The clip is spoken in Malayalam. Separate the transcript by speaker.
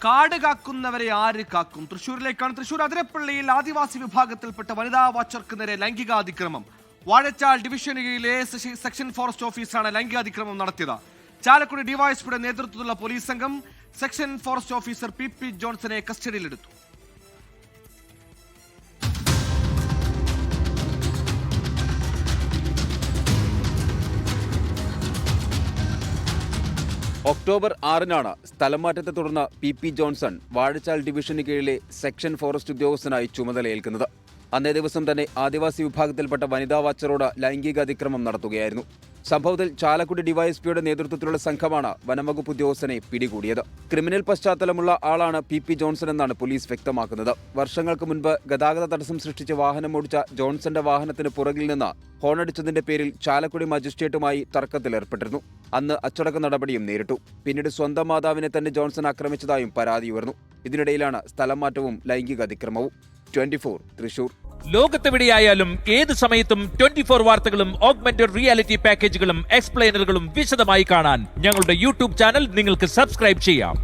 Speaker 1: കാട് കാക്കുന്നവരെ ആര് കാക്കും? തൃശ്ശൂരിലേക്കാണ്. തൃശ്ശൂർ അതിരപ്പള്ളിയിൽ ആദിവാസി വിഭാഗത്തിൽപ്പെട്ട വനിതാ വാച്ചർക്ക് നേരെ ലൈംഗികാതിക്രമം. വാഴച്ചാൽ ഡിവിഷനിലെ സെക്ഷൻ ഫോറസ്റ്റ് ഓഫീസാണ് ലൈംഗികാതിക്രമം നടത്തിയത്. ചാലക്കുടി ഡിവൈഎസ്പിയുടെ നേതൃത്വത്തിലുള്ള പോലീസ് സംഘം സെക്ഷൻ ഫോറസ്റ്റ് ഓഫീസർ പി ജോൺസനെ കസ്റ്റഡിയിലെടുത്തു.
Speaker 2: ഒക്ടോബർ 6-നാണ് സ്ഥലം മാറ്റത്തെ തുടർന്ന് പി ജോൺസൺ വാഴച്ചാൽ ഡിവിഷന് കീഴിലെ സെക്ഷൻ ഫോറസ്റ്റ് ഉദ്യോഗസ്ഥനായി ചുമതലയേൽക്കുന്നത്. അന്നേ ദിവസം തന്നെ ആദിവാസി വിഭാഗത്തിൽപ്പെട്ട വനിതാ വാച്ചറോട് ലൈംഗിക അതിക്രമം നടത്തുകയായിരുന്നു. സംഭവത്തിൽ ചാലക്കുടി ഡിവൈഎസ്പിയുടെ നേതൃത്വത്തിലുള്ള സംഘമാണ് വനംവകുപ്പ് ഉദ്യോഗസ്ഥനെ പിടികൂടിയത്. ക്രിമിനൽ പശ്ചാത്തലമുള്ള ആളാണ് പി ജോൺസൺ എന്നാണ് പോലീസ് വ്യക്തമാക്കുന്നത്. വർഷങ്ങൾക്ക് മുൻപ് ഗതാഗത തടസ്സം സൃഷ്ടിച്ച് വാഹനമോടിച്ച ജോൺസന്റെ വാഹനത്തിന് പുറകിൽ നിന്ന് ഹോണടിച്ചതിന്റെ പേരിൽ ചാലക്കുടി മജിസ്ട്രേറ്റുമായി തർക്കത്തിലേർപ്പെട്ടിരുന്നു. അന്ന് അച്ചടക്ക നടപടിയും നേരിട്ടു. പിന്നീട് സ്വന്തം മാതാവിനെ തന്നെ ജോൺസൺ ആക്രമിച്ചതായും പരാതി ഉയർന്നു. ഇതിനിടയിലാണ് സ്ഥലം മാറ്റവും ലൈംഗിക അതിക്രമവും. 24 തൃശൂർ.
Speaker 3: ലോകത്തെവിടെയായാലും ഏത് സമയത്തും 24 വാർത്തകളും ഓഗ്മെന്റഡ് റിയാലിറ്റി പാക്കേജുകളും എക്സ്പ്ലെയിനറുകളും വിശദമായി കാണാൻ ഞങ്ങളുടെ യൂട്യൂബ് ചാനൽ നിങ്ങൾക്ക് സബ്സ്ക്രൈബ് ചെയ്യാം.